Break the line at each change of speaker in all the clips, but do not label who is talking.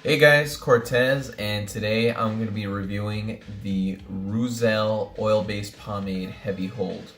Hey guys, Cortez, and today I'm going to be reviewing the Reuzel oil-based pomade heavy hold.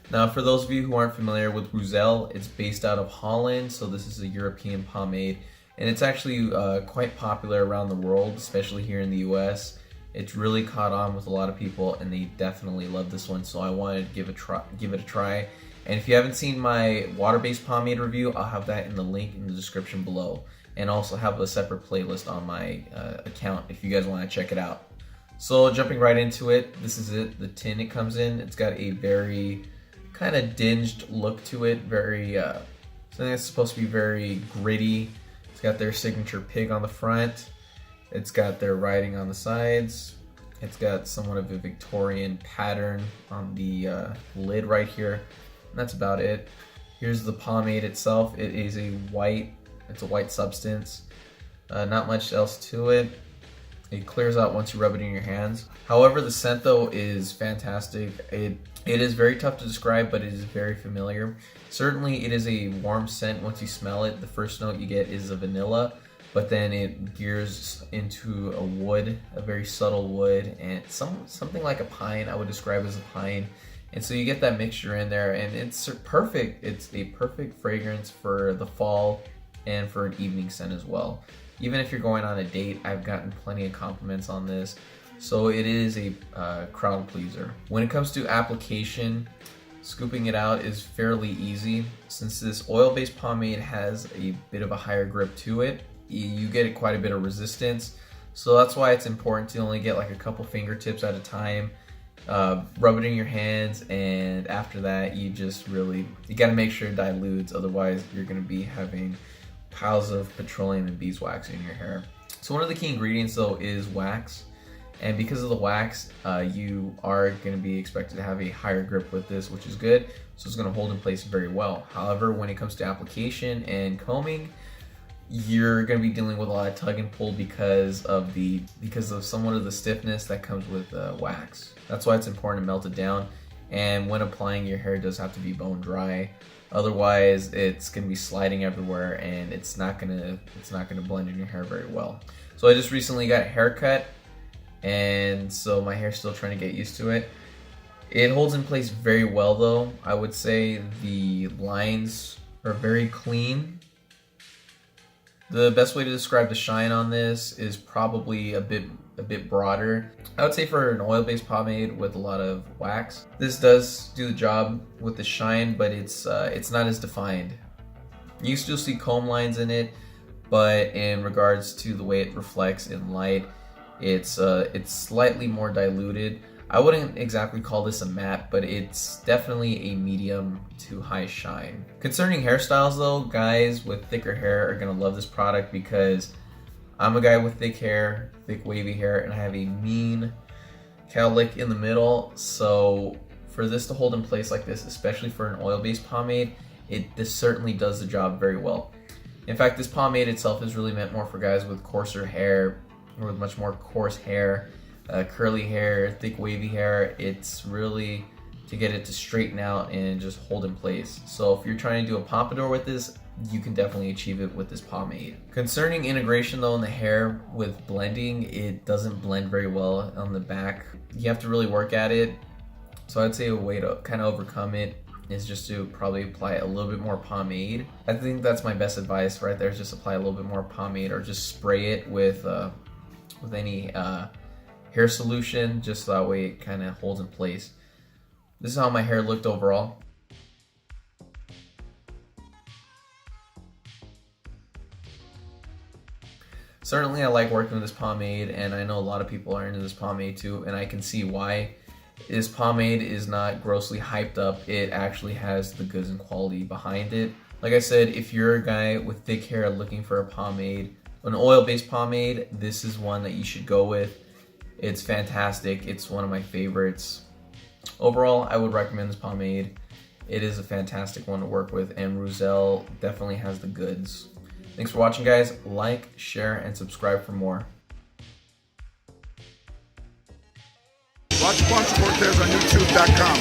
Now for those of you who aren't familiar with Reuzel, it's based out of Holland, so this is a European pomade, and it's actually quite popular around the world, especially here in the US. It's really caught on with a lot of people and they definitely love this one, so I wanted to give it a try. And if you haven't seen my water-based pomade review, I'll have that in the link in the description below, and also have a separate playlist on my account if you guys want to check it out. So jumping right into it, this is it, the tin it comes in. It's got a very kind of dinged look to it, very something that's supposed to be very gritty. It's got their signature pig on the front. It's got their writing on the sides. It's got somewhat of a Victorian pattern on the lid right here. And that's about it. Here's the pomade itself. It is a white substance. Not much else to it. It clears out once you rub it in your hands. However, the scent though is fantastic. It is very tough to describe, but it is very familiar. Certainly it is a warm scent once you smell it. The first note you get is a vanilla, but then it gears into a wood, a very subtle wood, and something like a pine. I would describe as a pine. And so you get that mixture in there, and it's perfect. It's a perfect fragrance for the fall and for an evening scent as well. Even if you're going on a date, I've gotten plenty of compliments on this. So it is a crowd pleaser. When it comes to application, scooping it out is fairly easy. Since this oil-based pomade has a bit of a higher grip to it, you get quite a bit of resistance. So that's why it's important to only get like a couple fingertips at a time. Rub it in your hands, and after that you gotta make sure it dilutes, otherwise you're gonna be having piles of petroleum and beeswax in your hair. So one of the key ingredients though is wax, and because of the wax you are going to be expected to have a higher grip with this, which is good, so it's going to hold in place very well. However, when it comes to application and combing, you're going to be dealing with a lot of tug and pull because of somewhat of the stiffness that comes with wax. That's why it's important to melt it down, and when applying, your hair does have to be bone dry. Otherwise, it's going to be sliding everywhere, and it's not going to blend in your hair very well. So I just recently got a haircut, and so my hair's still trying to get used to it. It holds in place very well though. I would say the lines are very clean. The best way to describe the shine on this is probably a bit broader. I would say for an oil-based pomade with a lot of wax, this does do the job with the shine, but it's not as defined. You still see comb lines in it, but in regards to the way it reflects in light, it's slightly more diluted. I wouldn't exactly call this a matte, but it's definitely a medium to high shine. Concerning hairstyles though, guys with thicker hair are gonna love this product because I'm a guy with thick hair, thick wavy hair, and I have a mean cowlick in the middle. So for this to hold in place like this, especially for an oil-based pomade, this certainly does the job very well. In fact, this pomade itself is really meant more for guys with coarser hair, or with much more coarse hair, curly hair, thick wavy hair. It's really to get it to straighten out and just hold in place. So if you're trying to do a pompadour with this, you can definitely achieve it with this pomade. Concerning integration though in the hair with blending, it doesn't blend very well on the back. You have to really work at it. So I'd say a way to kind of overcome it is just to probably apply a little bit more pomade. I think that's my best advice right there, is just apply a little bit more pomade, or just spray it with any hair solution, just so that way it kind of holds in place. This is how my hair looked overall. Certainly I like working with this pomade, and I know a lot of people are into this pomade too, and I can see why. This pomade is not grossly hyped up. It actually has the goods and quality behind it. Like I said, if you're a guy with thick hair looking for a pomade, an oil-based pomade, this is one that you should go with. It's fantastic. It's one of my favorites. Overall, I would recommend this pomade. It is a fantastic one to work with, and Reuzel definitely has the goods. Thanks for watching, guys. Like, share, and subscribe for more.
Watch Cortez on YouTube.com.